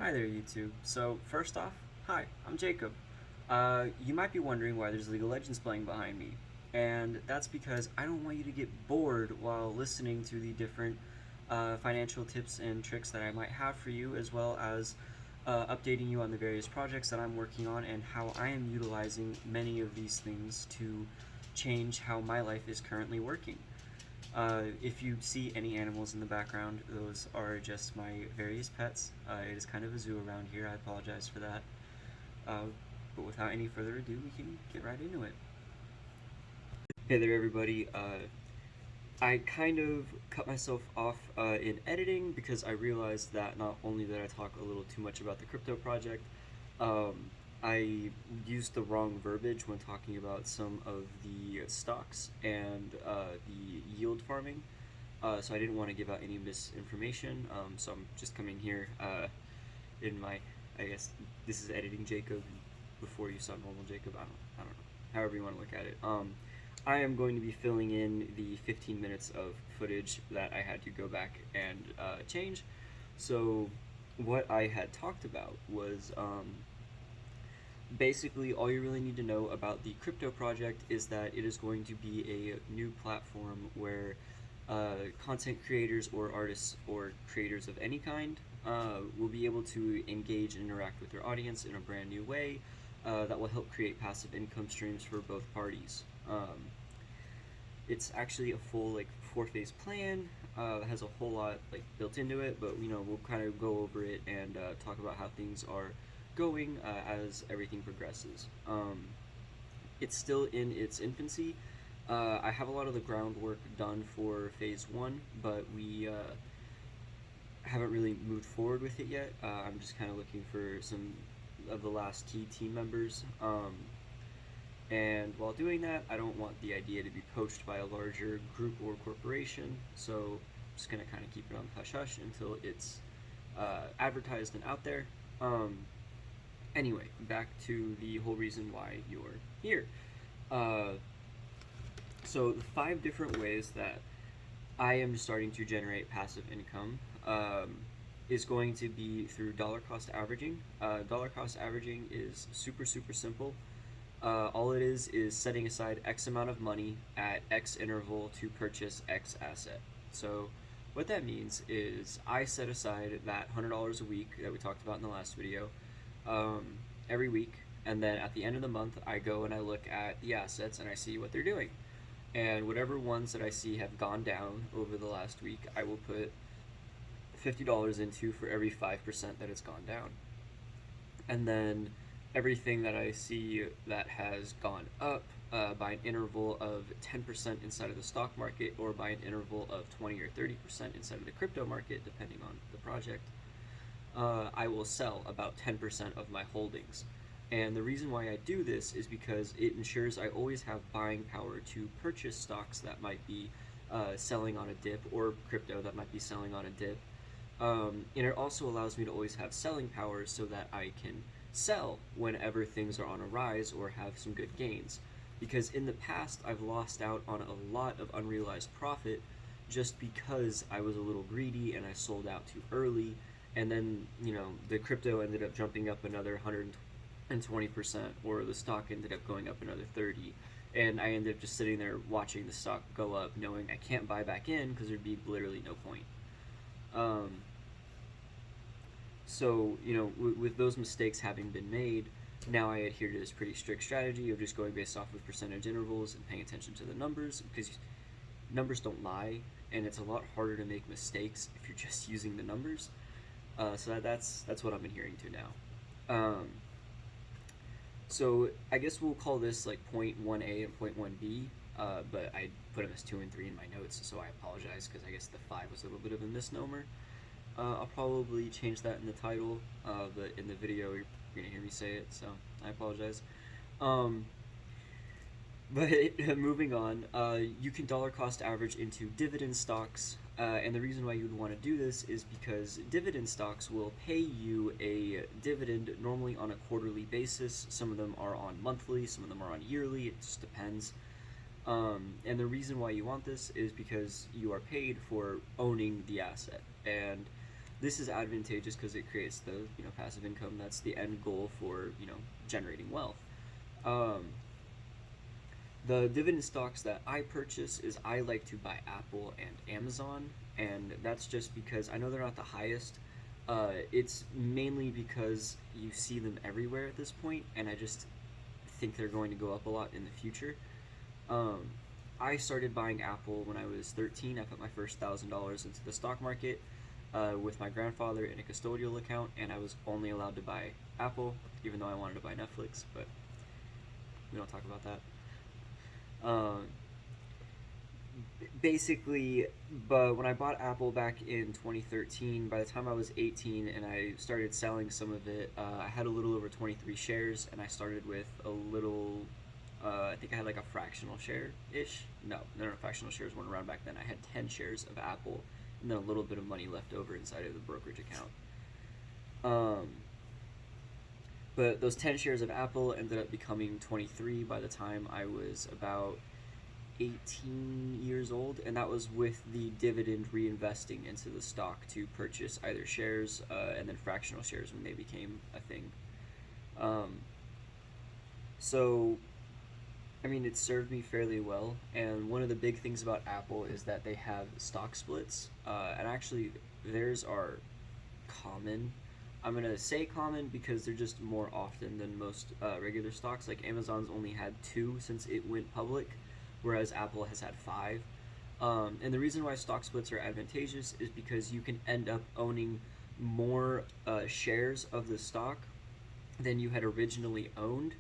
Hi there, YouTube. So, first off, hi, I'm Jacob. You might be wondering why there's League of Legends playing behind me, and that's because I don't want you to get bored while listening to the different financial tips and tricks that I might have for you, as well as updating you on the various projects that I'm working on and how I am utilizing many of these things to change how my life is currently working. If you see any animals in the background, those are just my various pets. It is kind of a zoo around here. I apologize for that. Uh, but without any further ado, we can get right into it. Hey there, everybody. I kind of cut myself off in editing because I realized that not only did I talk a little too much about the crypto project, um, I used the wrong verbiage when talking about some of the stocks and the yield farming. So I didn't want to give out any misinformation. So I'm just coming here in my, I guess this is editing Jacob. Before you saw normal Jacob, I don't know. However you want to look at it. I am going to be filling in the 15 minutes of footage that I had to go back and change. So what I had talked about was basically all you really need to know about the crypto project is that it is going to be a new platform where content creators or artists or creators of any kind will be able to engage and interact with their audience in a brand new way that will help create passive income streams for both parties. It's actually a full like 4-phase plan that has a whole lot like built into it, but we'll kind of go over it and talk about how things are going as everything progresses. It's still in its infancy. I have a lot of the groundwork done for phase 1, but we haven't really moved forward with it yet. I'm just kind of looking for some of the last key team members. And while doing that, I don't want the idea to be poached by a larger group or corporation, so I'm just going to kind of keep it on hush-hush until it's advertised and out there. Anyway, back to the whole reason why you're here. So the 5 different ways that I am starting to generate passive income is going to be through dollar cost averaging. Dollar cost averaging is super simple. All it is setting aside X amount of money at X interval to purchase X asset. So what that means is I set aside that $100 a week that we talked about in the last video every week, and then at the end of the month I go and I look at the assets and I see what they're doing. And whatever ones that I see have gone down over the last week, I will put $50 into for every 5% that it's gone down. And then everything that I see that has gone up by an interval of 10% inside of the stock market, or by an interval of 20 or 30% inside of the crypto market, depending on the project, I will sell about 10% of my holdings. And the reason why I do this is because it ensures I always have buying power to purchase stocks that might be selling on a dip, or crypto that might be selling on a dip. And it also allows me to always have selling power so that I can sell whenever things are on a rise or have some good gains. Because in the past, I've lost out on a lot of unrealized profit just because I was a little greedy and I sold out too early. And then, the crypto ended up jumping up another 120%, or the stock ended up going up another 30%. And I ended up just sitting there watching the stock go up, knowing I can't buy back in because there'd be literally no point. So, with those mistakes having been made, now I adhere to this pretty strict strategy of just going based off of percentage intervals and paying attention to the numbers, because numbers don't lie, and it's a lot harder to make mistakes if you're just using the numbers. So that's what I'm adhering to now. So I guess we'll call this like point 1A and point 1B, but I put them as 2 and 3 in my notes, so I apologize because I guess the 5 was a little bit of a misnomer. I'll probably change that in the title, but in the video you're going to hear me say it, so I apologize. But moving on, you can dollar cost average into dividend stocks, and the reason why you would want to do this is because dividend stocks will pay you a dividend normally on a quarterly basis. Some of them are on monthly, some of them are on yearly, it just depends. And the reason why you want this is because you are paid for owning the asset, and this is advantageous because it creates the passive income. That's the end goal for generating wealth. Um, the dividend stocks that I purchase is I like to buy Apple and Amazon, and that's just because I know they're not the highest. It's mainly because you see them everywhere at this point, and I just think they're going to go up a lot in the future. Um, I started buying Apple when I was 13. I put my first $1,000 into the stock market with my grandfather in a custodial account, and I was only allowed to buy Apple, even though I wanted to buy Netflix, but we don't talk about that. Um, Basically, but when I bought Apple back in 2013, by the time I was 18 and I started selling some of it, I had a little over 23 shares, and I started with a little. I think I had like a fractional share ish. No, fractional shares weren't around back then. I had 10 shares of Apple, and then a little bit of money left over inside of the brokerage account. Um, but those 10 shares of Apple ended up becoming 23 by the time I was about 18 years old, and that was with the dividend reinvesting into the stock to purchase either shares and then fractional shares when they became a thing. Um, so, I mean, it served me fairly well, and one of the big things about Apple is that they have stock splits, and actually, theirs are common. I'm gonna say common because they're just more often than most regular stocks. Like Amazon's only had two since it went public, whereas Apple has had five. And the reason why stock splits are advantageous is because you can end up owning more shares of the stock than you had originally owned.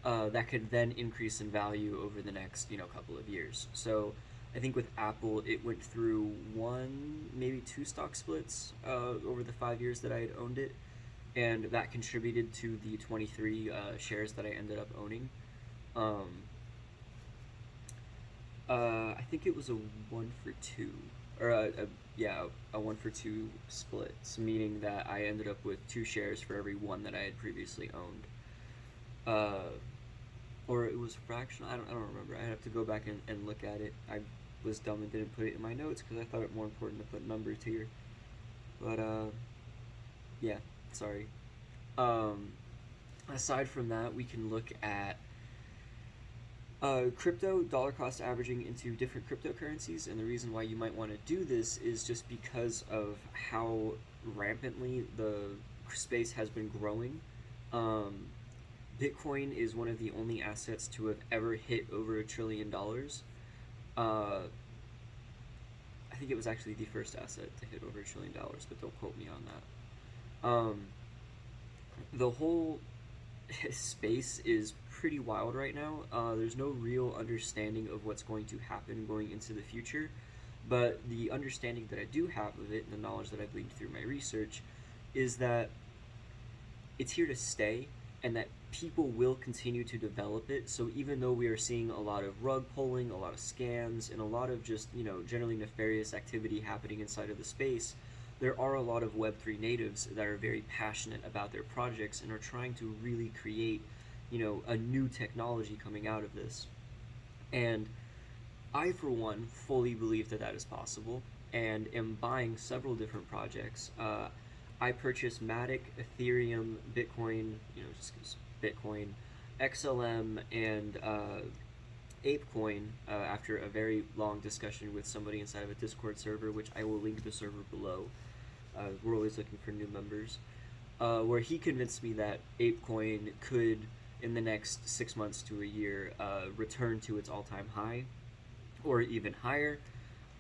That could then increase in value over the next couple of years. So I think with Apple, it went through one, maybe two stock splits over the 5 years that I had owned it, and that contributed to the 23 shares that I ended up owning. Um, I think it was a 1-for-2, or a 1-for-2 split, meaning that I ended up with two shares for every one that I had previously owned. Or it was fractional. I don't remember. I have to go back and look at it. I was dumb and didn't put it in my notes because I thought it more important to put numbers here. But yeah, sorry. Um, Aside from that, we can look at crypto dollar cost averaging into different cryptocurrencies, and the reason why you might want to do this is just because of how rampantly the space has been growing. Um, Bitcoin is one of the only assets to have ever hit over $1 trillion. Uh, I think it was actually the first asset to hit over $1 trillion, but don't quote me on that. The whole space is pretty wild right now. There's no real understanding of what's going to happen going into the future, but the understanding that I do have of it and the knowledge that I've gleaned through my research is that it's here to stay and that people will continue to develop it. So even though we are seeing a lot of rug pulling, a lot of scams, and a lot of just generally nefarious activity happening inside of the space, there are a lot of Web3 natives that are very passionate about their projects and are trying to really create a new technology coming out of this. And I, for one, fully believe that that is possible and am buying several different projects. I purchased Matic, Ethereum, Bitcoin, just 'cause Bitcoin, XLM, and ApeCoin after a very long discussion with somebody inside of a Discord server, which I will link the server below. We're always looking for new members. Where he convinced me that ApeCoin could, in the next 6 months to a year, return to its all-time high, or even higher.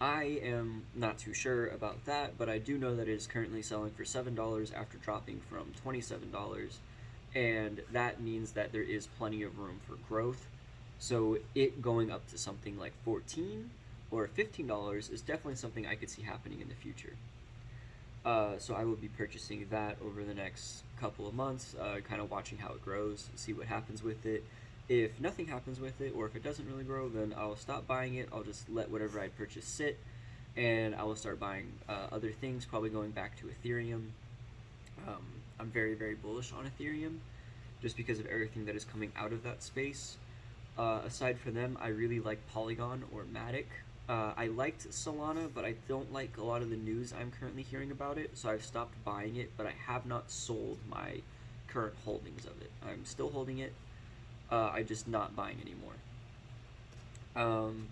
I am not too sure about that, but I do know that it is currently selling for $7 after dropping from $27, and that means that there is plenty of room for growth. So it going up to something like $14 or $15 is definitely something I could see happening in the future. So I will be purchasing that over the next couple of months, kind of watching how it grows, see what happens with it. If nothing happens with it, or if it doesn't really grow, then I'll stop buying it. I'll just let whatever I purchase sit, and I will start buying other things, probably going back to Ethereum. I'm very, very bullish on Ethereum, just because of everything that is coming out of that space. Aside from them, I really like Polygon or Matic. I liked Solana, but I don't like a lot of the news I'm currently hearing about it, so I've stopped buying it, but I have not sold my current holdings of it. I'm still holding it, I'm just not buying anymore. Um,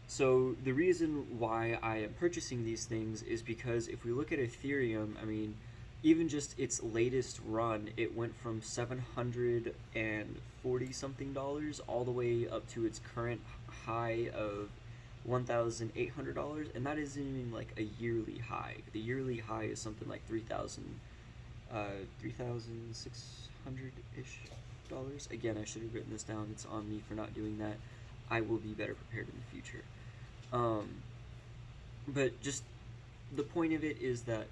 so the reason why I am purchasing these things is because if we look at Ethereum, I mean, even just its latest run, it went from 740 something dollars all the way up to its current high of $1,800, and that isn't even like a yearly high. The yearly high is something like 3,600 ish dollars. Again, I should have written this down. It's on me for not doing that. I will be better prepared in the future. But just the point of it is that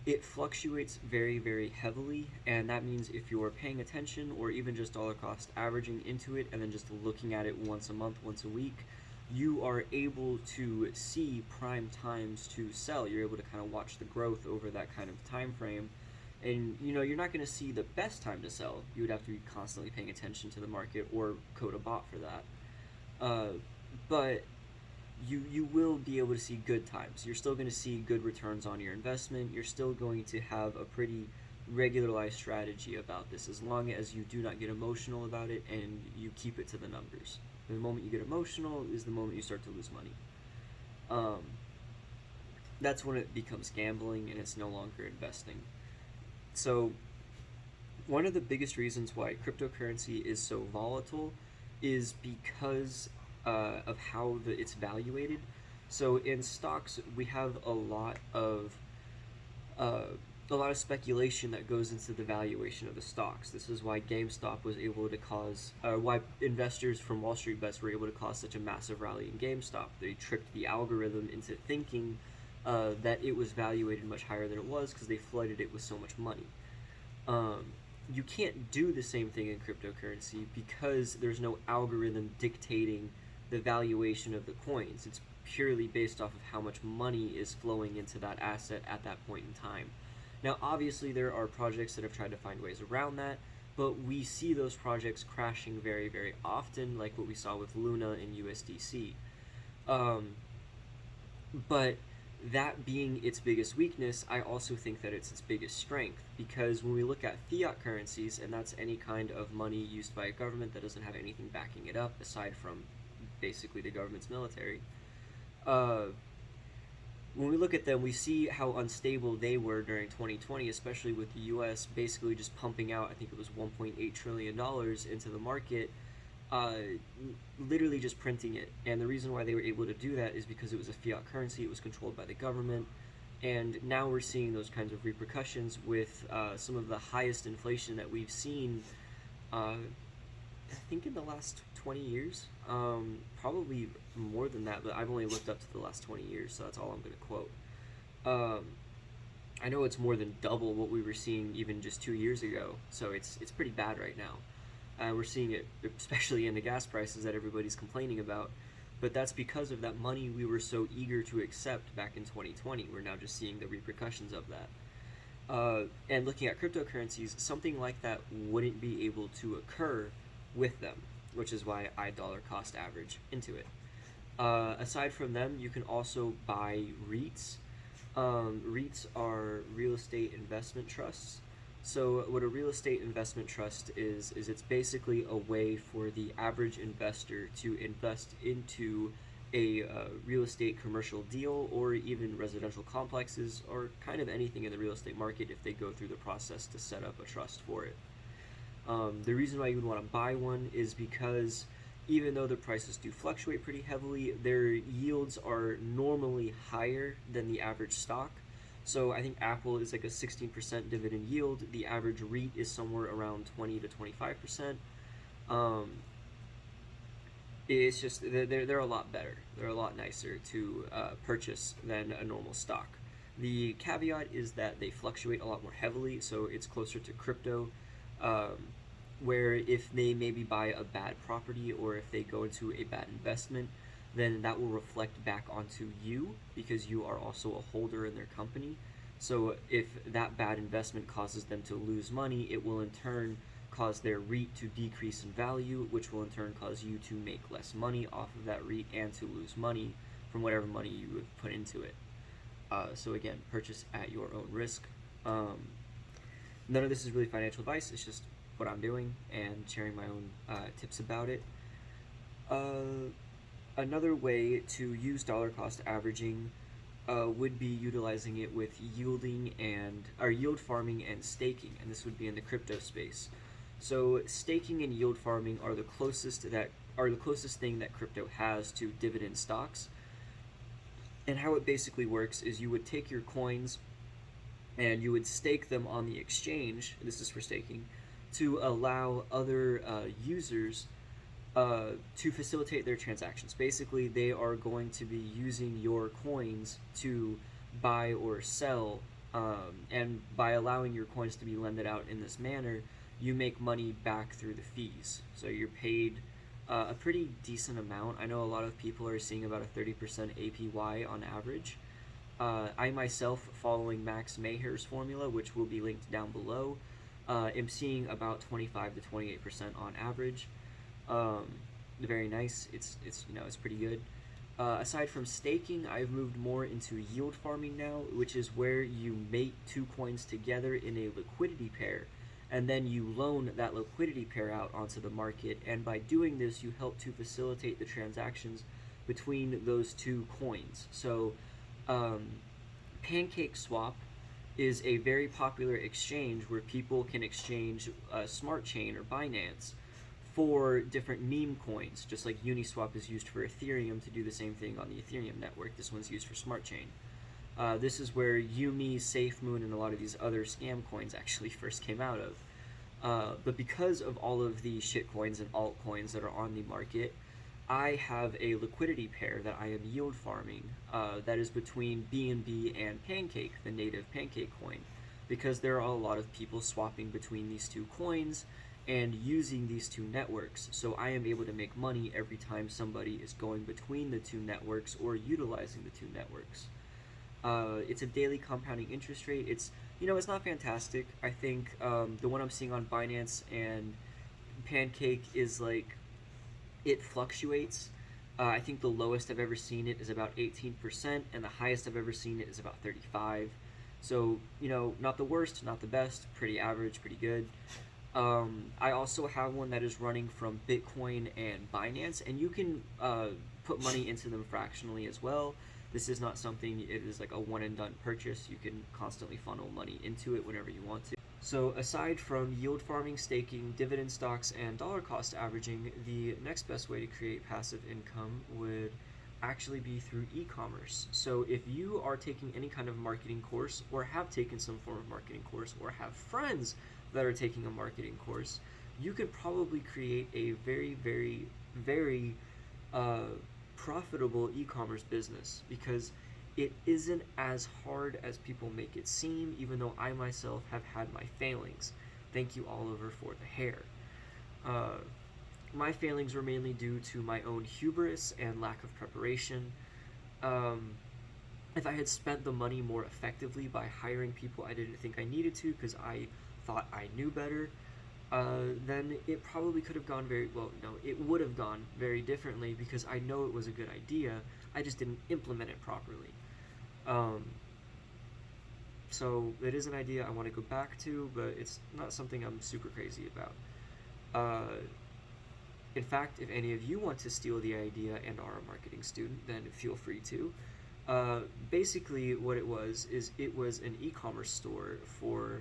it fluctuates very, very heavily, and that means if you're paying attention or even just dollar cost averaging into it and then just looking at it once a month, once a week, you are able to see prime times to sell. You're able to kind of watch the growth over that kind of time frame, and you're not going to see the best time to sell. You would have to be constantly paying attention to the market or code a bot for that. But you will be able to see good times. You're still going to see good returns on your investment. You're still going to have a pretty regularized strategy about this, as long as you do not get emotional about it and you keep it to the numbers. The moment you get emotional is the moment you start to lose money. That's when it becomes gambling and it's no longer investing. So one of the biggest reasons why cryptocurrency is so volatile is because of how it's valuated. So in stocks, we have a lot of speculation that goes into the valuation of the stocks. This is why GameStop was able to cause, why investors from Wall Street Bets were able to cause such a massive rally in GameStop. They tricked the algorithm into thinking that it was valuated much higher than it was because they flooded it with so much money. You can't do the same thing in cryptocurrency because there's no algorithm dictating the valuation of the coins. It's purely based off of how much money is flowing into that asset at that point in time. Now, obviously, there are projects that have tried to find ways around that, but we see those projects crashing very, very often, like what we saw with Luna and USDC. But that being its biggest weakness, I also think that it's its biggest strength, because when we look at fiat currencies, and that's any kind of money used by a government that doesn't have anything backing it up aside from basically the government's military, when we look at them, we see how unstable they were during 2020, especially with the US basically just pumping out, I think it was $1.8 trillion into the market, literally just printing it. And the reason why they were able to do that is because it was a fiat currency, it was controlled by the government, and now we're seeing those kinds of repercussions with some of the highest inflation that we've seen, I think in the last 20 years, probably more than that, but I've only looked up to the last 20 years, so that's all I'm going to quote. I know it's more than double what we were seeing even just 2 years ago, so it's pretty bad right now. We're seeing it especially in the gas prices that everybody's complaining about, but that's because of that money we were so eager to accept back in 2020. We're now just seeing the repercussions of that. And looking at cryptocurrencies, something like that wouldn't be able to occur with them, which is why I dollar cost average into it. Aside from them, you can also buy REITs. REITs are real estate investment trusts. So what a real estate investment trust is it's basically a way for the average investor to invest into a real estate commercial deal, or even residential complexes, or kind of anything in the real estate market if they go through the process to set up a trust for it. The reason why you would want to buy one is because even though the prices do fluctuate pretty heavily, their yields are normally higher than the average stock. So I think Apple is like a 16% dividend yield. The average REIT is somewhere around 20 to 25%. It's just they're a lot better. They're a lot nicer to purchase than a normal stock. The caveat is that they fluctuate a lot more heavily, so it's closer to crypto, where if they maybe buy a bad property or if they go into a bad investment, then that will reflect back onto you because you are also a holder in their company. So if that bad investment causes them to lose money, it will in turn cause their REIT to decrease in value, which will in turn cause you to make less money off of that REIT and to lose money from whatever money you would put into it. So again, purchase at your own risk. None of this is really financial advice. It's just what I'm doing and sharing my own tips about it. Another way to use dollar cost averaging would be utilizing it with yield farming and staking, and this would be in the crypto space. So staking and yield farming are the closest thing that crypto has to dividend stocks. And how it basically works is you would take your coins and you would stake them on the exchange. This is for staking, to allow other users to facilitate their transactions. Basically, they are going to be using your coins to buy or sell, and by allowing your coins to be lended out in this manner, you make money back through the fees. So you're paid a pretty decent amount. I know a lot of people are seeing about a 30% APY on average. I myself, following Maher's formula, which will be linked down below, am seeing about 25 to 28% on average. Very nice. It's pretty good. Aside from staking, I've moved more into yield farming now, which is where you mate two coins together in a liquidity pair, and then you loan that liquidity pair out onto the market, and by doing this, you help to facilitate the transactions between those two coins. So, Pancake Swap is a very popular exchange where people can exchange Smart Chain or Binance for different meme coins, just like Uniswap is used for Ethereum to do the same thing on the Ethereum network. This one's used for Smart Chain. This is where Yumi, SafeMoon, and a lot of these other scam coins actually first came out of. But because of all of the shitcoins and altcoins that are on the market, I have a liquidity pair that I am yield farming that is between BNB and Pancake, the native Pancake coin, because there are a lot of people swapping between these two coins and using these two networks. So I am able to make money every time somebody is going between the two networks or utilizing the two networks. It's a daily compounding interest rate. It's not fantastic. I think the one I'm seeing on Binance and Pancake is like, it fluctuates. I think the lowest I've ever seen it is about 18%, and the highest I've ever seen it is about 35%. So, not the worst, not the best, pretty average, pretty good. I also have one that is running from Bitcoin and Binance, and you can put money into them fractionally as well. This is not something, it is like a one and done purchase. You can constantly funnel money into it whenever you want to. So aside from yield farming, staking, dividend stocks, and dollar cost averaging, the next best way to create passive income would actually be through e-commerce. So if you are taking any kind of marketing course, or have taken some form of marketing course, or have friends that are taking a marketing course, you could probably create a very, very, very profitable e-commerce business, because it isn't as hard as people make it seem, even though I myself have had my failings. Thank you, Oliver, for the hair. My failings were mainly due to my own hubris and lack of preparation. If I had spent the money more effectively by hiring people I didn't think I needed to because I thought I knew better, then it probably could have gone it would have gone very differently, because I know it was a good idea, I just didn't implement it properly. So it is an idea I want to go back to, but it's not something I'm super crazy about. In fact, if any of you want to steal the idea and are a marketing student, then feel free to. Basically what it was is it was an e-commerce store for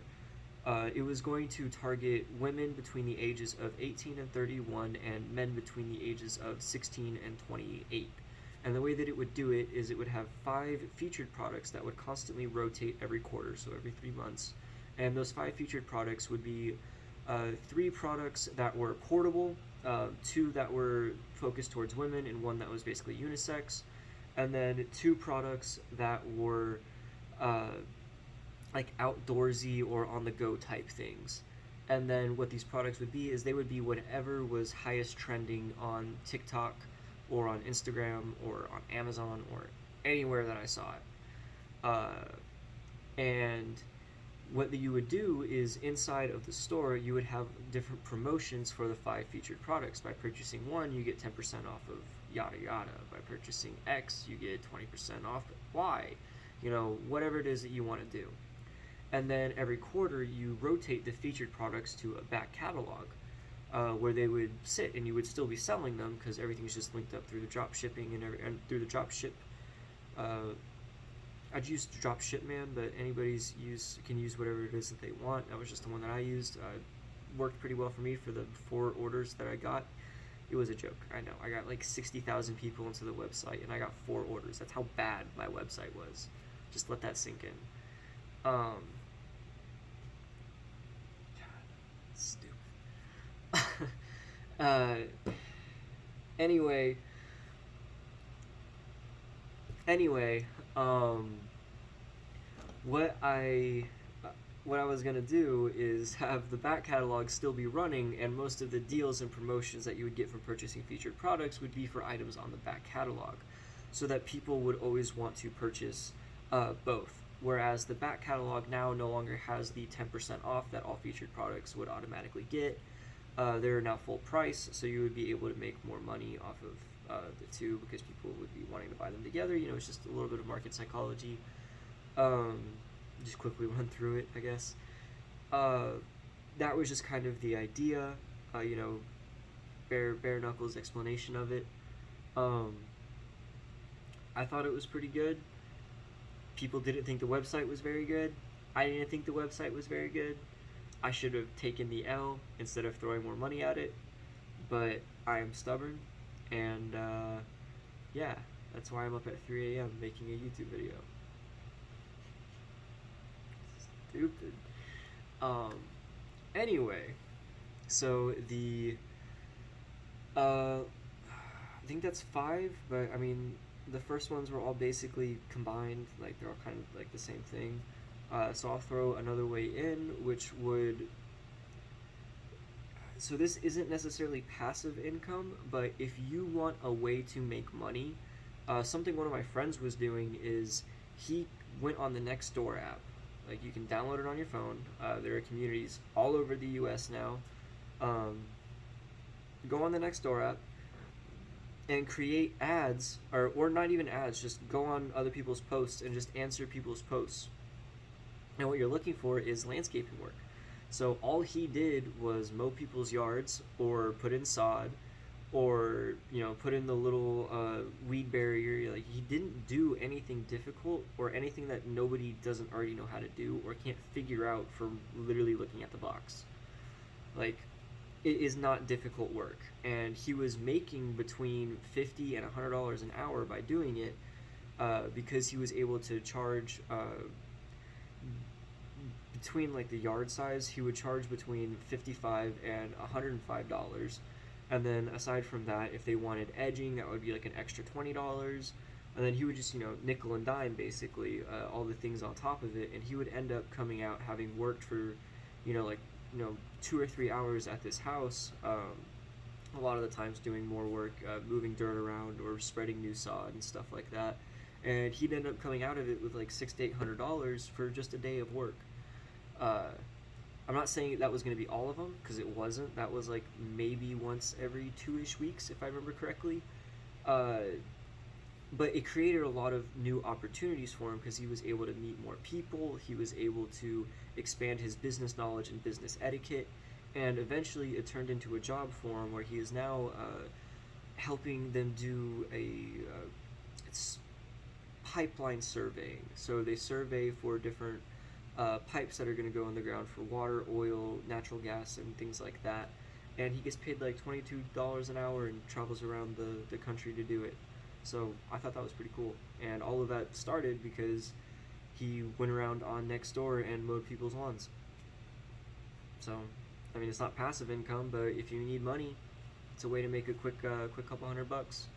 it was going to target women between the ages of 18 and 31 and men between the ages of 16 and 28. And the way that it would do it is it would have 5 featured products that would constantly rotate every quarter, so every 3 months. And those 5 featured products would be 3 products that were portable, 2 that were focused towards women, and 1 that was basically unisex. And then 2 products that were like outdoorsy or on-the-go type things. And then what these products would be is they would be whatever was highest trending on TikTok or on Instagram or on Amazon or anywhere that I saw it. And what you would do is inside of the store, you would have different promotions for the 5 featured products. By purchasing one, you get 10% off of yada yada. By purchasing X, you get 20% off Y. You know, whatever it is that you want to do. And then every quarter, you rotate the featured products to a back catalog where they would sit, and you would still be selling them because everything's just linked up through the drop shipping and through the drop ship. I'd use Dropshipman, but anybody's can use whatever it is that they want. That was just the one that I used. Worked pretty well for me for the 4 orders that I got. It was a joke, I know. I got like 60,000 people into the website, and I got 4 orders. That's how bad my website was. Just let that sink in. God, stupid. Anyway, what I was gonna do is have the back catalog still be running, and most of the deals and promotions that you would get from purchasing featured products would be for items on the back catalog, so that people would always want to purchase both. Whereas the back catalog now no longer has the 10% off that all featured products would automatically get. They're now full price, so you would be able to make more money off of the two, because people would be wanting to buy them together. You know, it's just a little bit of market psychology. Just quickly run through it, I guess. That was just kind of the idea, you know, bare knuckles explanation of it. I thought it was pretty good. People didn't think the website was very good. I didn't think the website was very good. I should have taken the L instead of throwing more money at it, but I am stubborn, and yeah, that's why I'm up at 3 a.m. making a YouTube video. Stupid. Anyway, so I think that's 5, but I mean, the first ones were all basically combined, like they're all kind of like the same thing. So I'll throw another way in, which would, so this isn't necessarily passive income, but if you want a way to make money, something one of my friends was doing is he went on the Nextdoor app. Like, you can download it on your phone. There are communities all over the US now. Go on the Nextdoor app and create ads, or not even ads, just go on other people's posts and just answer people's posts. And what you're looking for is landscaping work. So all he did was mow people's yards, or put in sod, or, you know, put in the little weed barrier. Like, he didn't do anything difficult or anything that nobody doesn't already know how to do or can't figure out from literally looking at the box. Like, it is not difficult work, and he was making between $50 and $100 an hour by doing it, because he was able to charge between, like, the yard size, he would charge between $55 and $105. And then aside from that, if they wanted edging, that would be like an extra $20. And then he would just, you know, nickel and dime basically all the things on top of it. And he would end up coming out having worked for, you know, like, you know, 2 or 3 hours at this house. A lot of the times doing more work, moving dirt around or spreading new sod and stuff like that. And he'd end up coming out of it with like $600 to $800 for just a day of work. I'm not saying that was going to be all of them, because it wasn't. That was like maybe once every 2-ish weeks, if I remember correctly. But it created a lot of new opportunities for him, because he was able to meet more people. He was able to expand his business knowledge and business etiquette. And eventually it turned into a job for him where he is now helping them do it's pipeline surveying. So they survey for different pipes that are going to go in the ground for water, oil, natural gas, and things like that. And he gets paid like $22 an hour and travels around the country to do it. So I thought that was pretty cool. And all of that started because he went around on Nextdoor and mowed people's lawns. So, I mean, it's not passive income, but if you need money, it's a way to make a quick couple $100.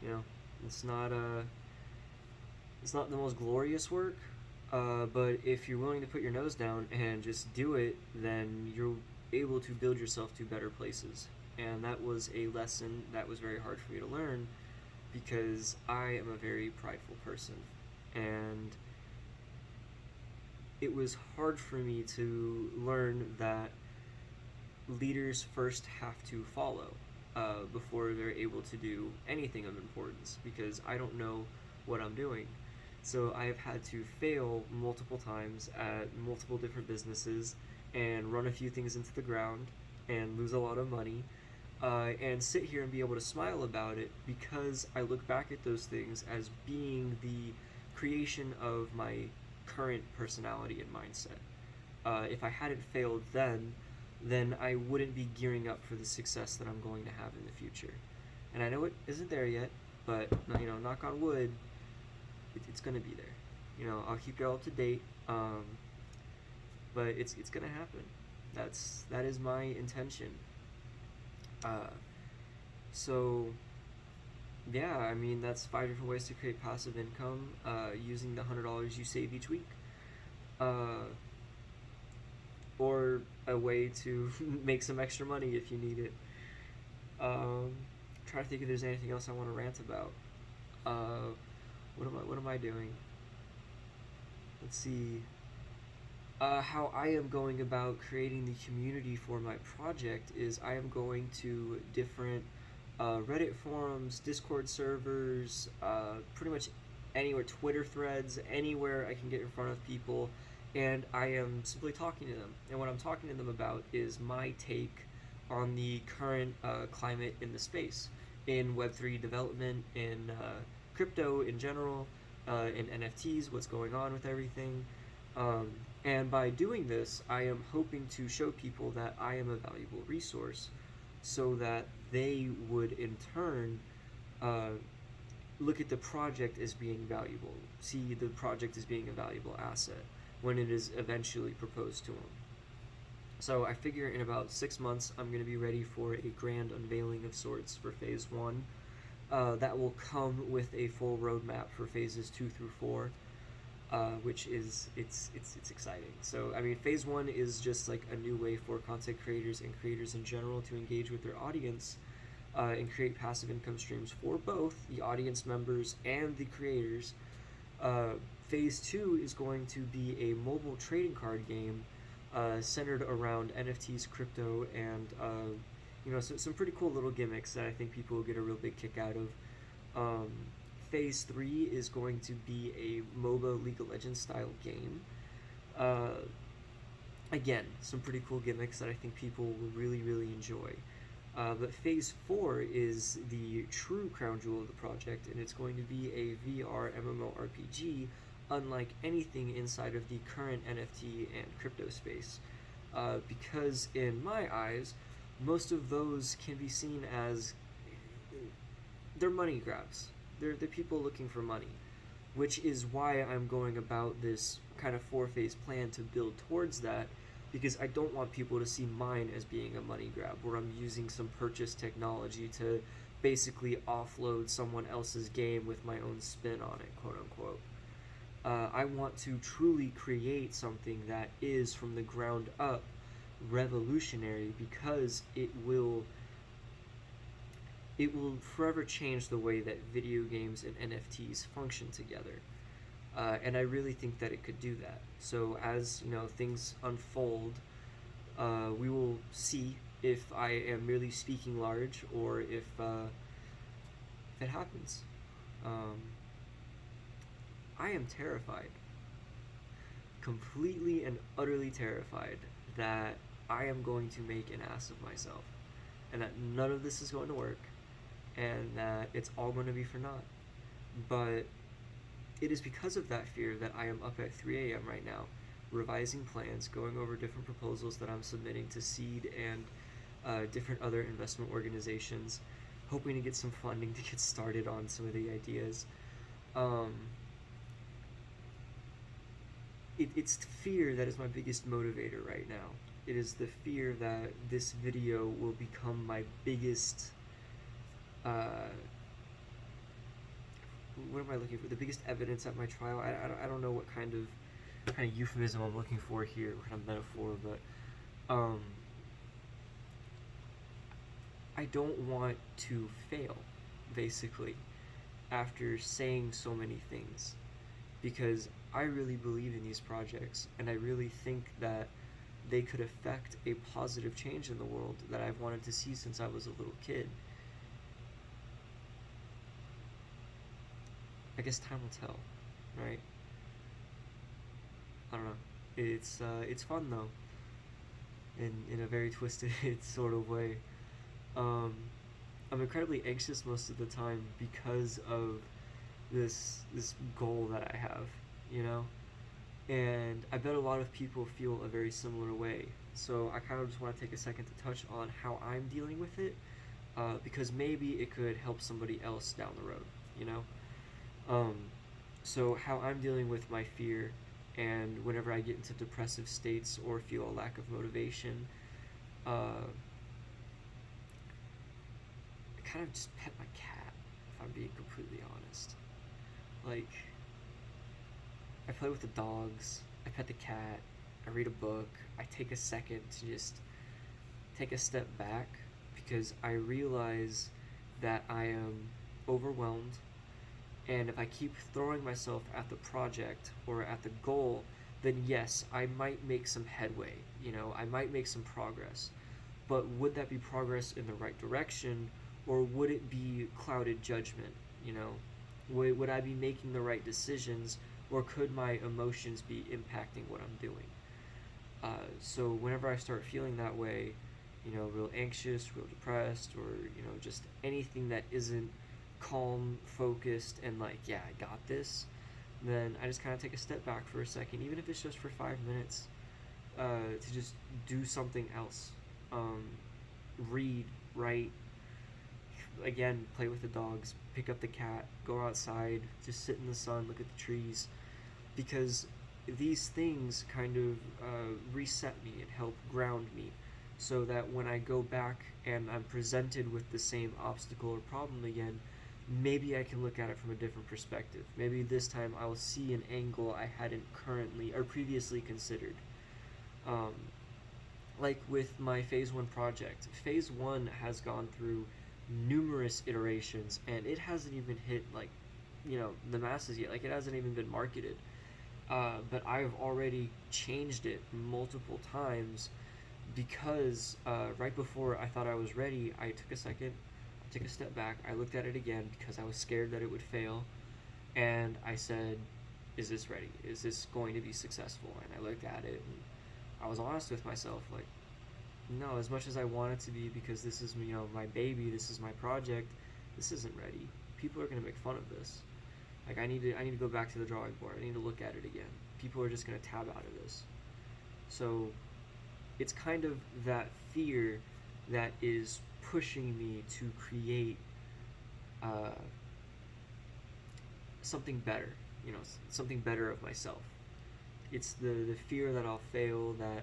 You know, it's not the most glorious work. But if you're willing to put your nose down and just do it, then you're able to build yourself to better places. And that was a lesson that was very hard for me to learn, because I am a very prideful person. And it was hard for me to learn that leaders first have to follow before they're able to do anything of importance, because I don't know what I'm doing. So I have had to fail multiple times at multiple different businesses and run a few things into the ground and lose a lot of money, and sit here and be able to smile about it because I look back at those things as being the creation of my current personality and mindset. If I hadn't failed then I wouldn't be gearing up for the success that I'm going to have in the future. And I know it isn't there yet, but knock on wood, it's going to be there. I'll keep you all up to date, but it's going to happen. That is my intention. So yeah, I mean, that's 5 different ways to create passive income using the $100 you save each week. Or a way to make some extra money if you need it. Try to think if there's anything else I want to rant about. What am I doing? Let's see. How I am going about creating the community for my project is I am going to different Reddit forums, Discord servers, pretty much anywhere, Twitter threads, anywhere I can get in front of people, and I am simply talking to them. And what I'm talking to them about is my take on the current climate in the space, in Web3 development, in crypto in general, in NFTs, what's going on with everything. And by doing this, I am hoping to show people that I am a valuable resource so that they would in turn look at the project as being valuable, see the project as being a valuable asset when it is eventually proposed to them. So I figure in about 6 months I'm going to be ready for a grand unveiling of sorts for phase 1. That will come with a full roadmap for phases 2 through 4. Which is it's exciting. So I mean, phase 1 is just like a new way for content creators and creators in general to engage with their audience and create passive income streams for both the audience members and the creators. Phase 2 is going to be a mobile trading card game centered around NFTs, crypto, and some pretty cool little gimmicks that I think people will get a real big kick out of. Phase 3 is going to be a MOBA League of Legends style game. Again, some pretty cool gimmicks that I think people will really, really enjoy. But Phase 4 is the true crown jewel of the project, and it's going to be a VR MMORPG unlike anything inside of the current NFT and crypto space. Because in my eyes, most of those can be seen as they're money grabs. They're people looking for money, which is why I'm going about this kind of 4-phase plan to build towards that, because I don't want people to see mine as being a money grab where I'm using some purchase technology to basically offload someone else's game with my own spin on it, quote unquote. I want to truly create something that is from the ground up revolutionary, because it will forever change the way that video games and NFTs function together. And I really think that it could do that. So as things unfold, we will see if I am merely speaking large or if it happens. I am terrified, completely and utterly terrified, that I am going to make an ass of myself, and that none of this is going to work, and that it's all going to be for naught. But it is because of that fear that I am up at 3 a.m. right now, revising plans, going over different proposals that I'm submitting to Seed and different other investment organizations, hoping to get some funding to get started on some of the ideas. It's fear that is my biggest motivator right now. It is the fear that this video will become my biggest what am I looking for? The biggest evidence at my trial. I don't know what kind of euphemism I'm looking for here, what kind of metaphor, but I don't want to fail, basically, after saying so many things, because I really believe in these projects, and I really think that they could affect a positive change in the world that I've wanted to see since I was a little kid. I guess time will tell, right? I don't know. It's fun though, in a very twisted sort of way. Um, I'm incredibly anxious most of the time because of this goal that I have, you know? And I bet a lot of people feel a very similar way. So I kind of just want to take a second to touch on how I'm dealing with it, because maybe it could help somebody else down the road, you know? Um, so how I'm dealing with my fear, and whenever I get into depressive states or feel a lack of motivation, uh, I kind of just pet my cat, if I'm being completely honest. Like, I play with the dogs, I pet the cat, I read a book, I take a second to just take a step back because I realize that I am overwhelmed, and if I keep throwing myself at the project or at the goal, then yes, I might make some headway, you know, I might make some progress. But would that be progress in the right direction, or would it be clouded judgment, you know? Would I be making the right decisions, or could my emotions be impacting what I'm doing? So whenever I start feeling that way, you know, real anxious, real depressed, or, you know, just anything that isn't calm, focused, and like, yeah, I got this, then I just kind of take a step back for a second, even if it's just for 5 minutes, to just do something else. Um, Read, write, again, play with the dogs, pick up the cat, go outside, just sit in the sun, look at the trees, because these things kind of reset me and help ground me, so that when I go back and I'm presented with the same obstacle or problem again, maybe I can look at it from a different perspective. Maybe this time I will see an angle I hadn't currently or previously considered. Um, like with my phase one project, phase one has gone through numerous iterations, and it hasn't even hit, like, you know, the masses yet. Like, it hasn't even been marketed. But I've already changed it multiple times because right before I thought I was ready, I took a second, I took a step back, I looked at it again because I was scared that it would fail, and I said, is this ready? Is this going to be successful? And I looked at it, and I was honest with myself, like, no, as much as I want it to be, because this is, you know, my baby, this is my project, this isn't ready. People are going to make fun of this. Like, I need to go back to the drawing board. I need to look at it again. People are just going to tab out of this. So it's kind of that fear that is pushing me to create uh, something better, you know, something better of myself. It's the fear that I'll fail, that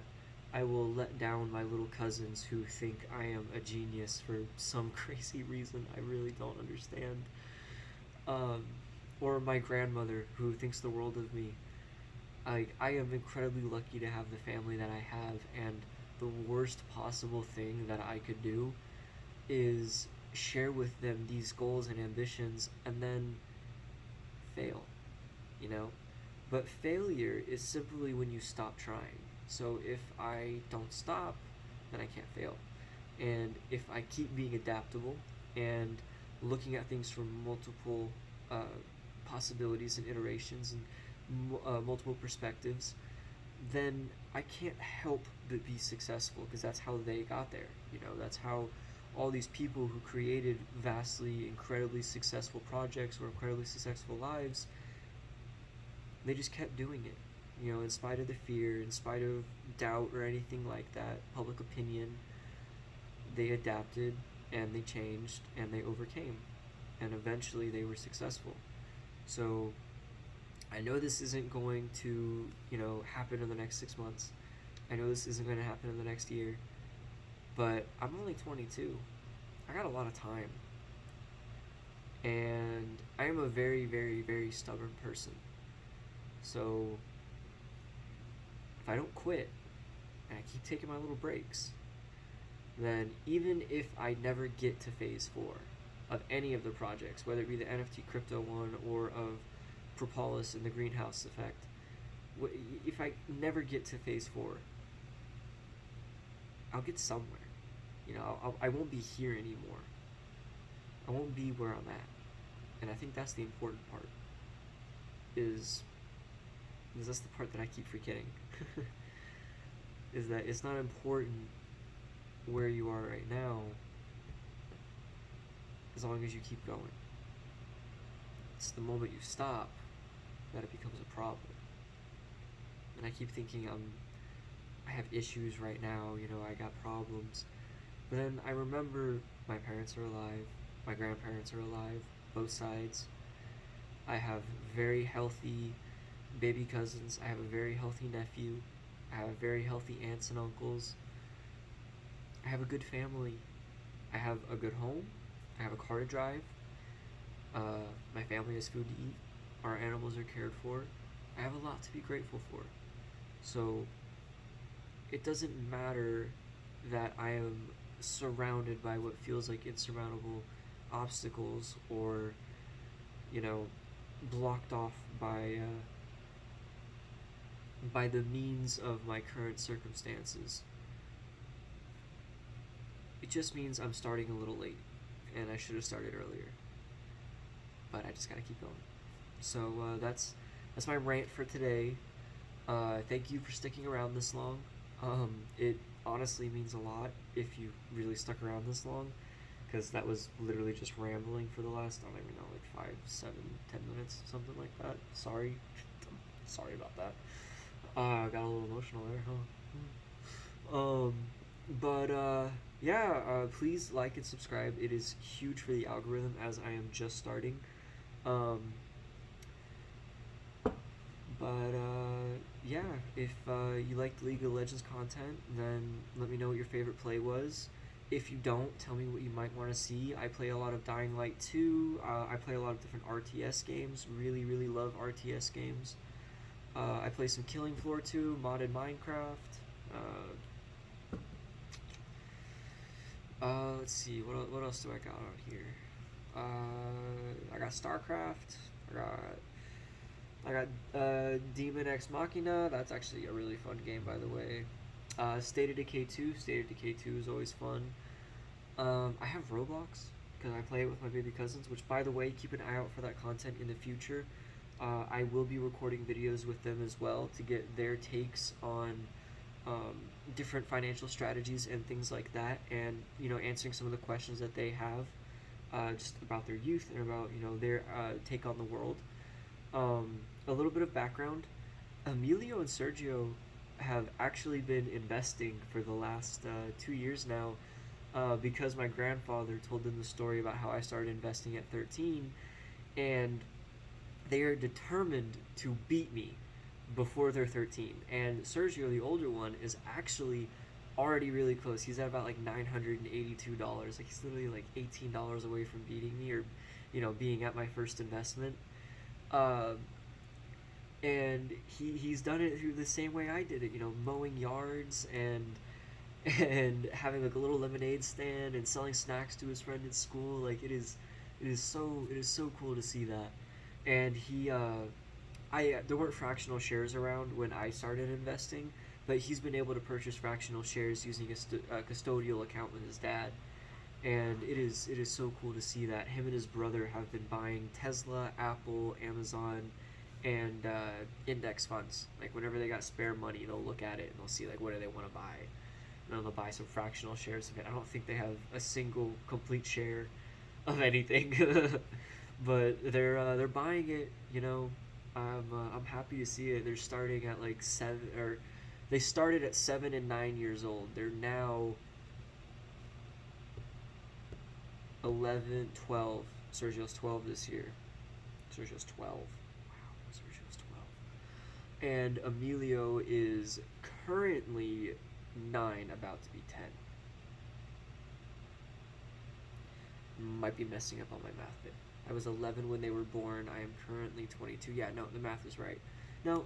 I will let down my little cousins who think I am a genius for some crazy reason I really don't understand. Um, or my grandmother who thinks the world of me. I am incredibly lucky to have the family that I have, and the worst possible thing that I could do is share with them these goals and ambitions and then fail, you know? But failure is simply when you stop trying. So if I don't stop, then I can't fail. And if I keep being adaptable and looking at things from multiple possibilities and iterations and multiple perspectives, then I can't help but be successful, because that's how they got there. You know, that's how all these people who created vastly, incredibly successful projects or incredibly successful lives, they just kept doing it. You know, in spite of the fear, in spite of doubt or anything like that, public opinion, they adapted and they changed and they overcame. And eventually they were successful. So I know this isn't going to, you know, happen in the next 6 months. I know this isn't going to happen in the next year. But I'm only 22. I got a lot of time. And I am a very, very, very stubborn person. So if I don't quit and I keep taking my little breaks, then even if I never get to phase 4 of any of the projects, whether it be the NFT crypto one or of Propolis and the greenhouse effect, if I never get to phase 4, I'll get somewhere. You know, I won't be here anymore. I won't be where I'm at. And I think that's the important part. Is that's the part that I keep forgetting. Is that it's not important where you are right now, as long as you keep going. It's the moment you stop that it becomes a problem. And I keep thinking I have issues right now, you know, I got problems. But then I remember my parents are alive, my grandparents are alive, both sides. I have very healthy baby cousins, I have a very healthy nephew, I have very healthy aunts and uncles. I have a good family. I have a good home. I have a car to drive. My family has food to eat. Our animals are cared for. I have a lot to be grateful for. So it doesn't matter that I am surrounded by what feels like insurmountable obstacles, or, you know, blocked off by the means of my current circumstances. It just means I'm starting a little late, and I should have started earlier. But I just gotta keep going. So that's my rant for today. Thank you for sticking around this long. It honestly means a lot if you really stuck around this long, because that was literally just rambling for the last, I don't even know, like 5, 7, 10 minutes, something like that. Sorry. Sorry about that. I got a little emotional there, huh? Please like and subscribe. It is huge for the algorithm, as I am just starting. If you liked League of Legends content, then let me know what your favorite play was. If you don't, tell me what you might want to see. I play a lot of Dying Light 2. I play a lot of different RTS games. Really, really love RTS games. I play some Killing Floor 2, modded Minecraft. Let's see, what else do I got on here? I got StarCraft. I got Demon X Machina. That's actually a really fun game, by the way. State of Decay 2. State of Decay 2 is always fun. I have Roblox, because I play it with my baby cousins, which, by the way, keep an eye out for that content in the future. I will be recording videos with them as well to get their takes on different financial strategies and things like that, and, you know, answering some of the questions that they have just about their youth and about, you know, their take on the world. A little bit of background. Emilio and Sergio have actually been investing for the last 2 years now, because my grandfather told them the story about how I started investing at 13, and they are determined to beat me before they're 13. And Sergio, the older one, is actually already really close. He's at about like $982. Like, he's literally like $18 away from beating me, or, you know, being at my first investment. And he's done it through the same way I did it, you know, mowing yards and having like a little lemonade stand and selling snacks to his friend at school. Like, it is so cool to see that. And there weren't fractional shares around when I started investing, but he's been able to purchase fractional shares using a custodial account with his dad. And it is so cool to see that. Him and his brother have been buying Tesla, Apple, Amazon, and index funds. Like, whenever they got spare money, they'll look at it and they'll see, like, what do they want to buy, and then they'll buy some fractional shares of it. I don't think they have a single complete share of anything, but they're buying it. You know, I'm happy to see it. They're starting at like they started at 7 and 9 years old. They're now 11, 12. Sergio's 12 this year. Sergio's 12. Wow, Sergio's 12. And Emilio is currently 9, about to be 10. Might be messing up on my math bit. I was 11 when they were born. I am currently 22. Yeah, no, the math is right. No.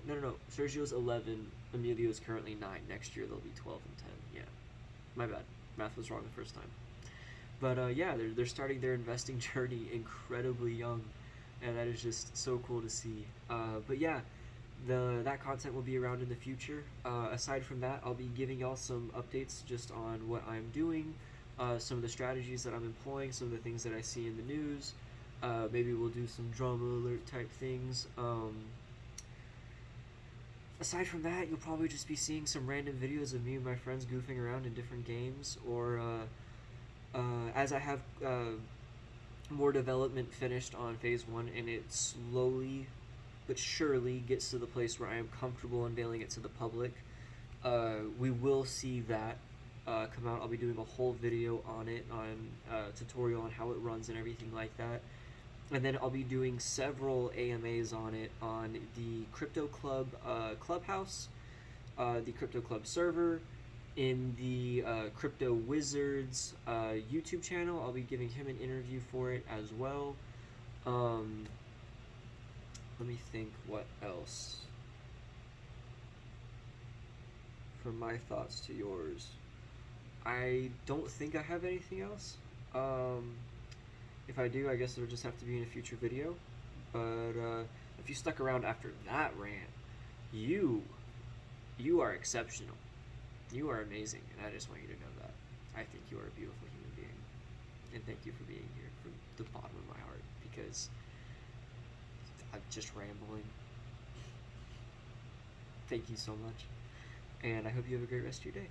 Sergio's 11. Emilio's currently 9. Next year they'll be 12 and 10. Yeah, my bad. Math was wrong the first time. But they're starting their investing journey incredibly young, and that is just so cool to see. But yeah, that content will be around in the future. Aside from that, I'll be giving y'all some updates just on what I'm doing, some of the strategies that I'm employing, some of the things that I see in the news. Maybe we'll do some drama alert type things. Aside from that, you'll probably just be seeing some random videos of me and my friends goofing around in different games, or as I have more development finished on phase 1 and it slowly but surely gets to the place where I am comfortable unveiling it to the public, we will see that come out. I'll be doing a whole video on it, on tutorial on how it runs and everything like that. And then I'll be doing several AMAs on it on the Crypto Club Clubhouse, the Crypto Club server, in the Crypto Wizards YouTube channel. I'll be giving him an interview for it as well. Let me think what else. From my thoughts to yours, I don't think I have anything else. If I do, I guess it'll just have to be in a future video. But if you stuck around after that rant, you are exceptional. You are amazing, and I just want you to know that. I think you are a beautiful human being. And thank you for being here from the bottom of my heart, because I'm just rambling. Thank you so much. And I hope you have a great rest of your day.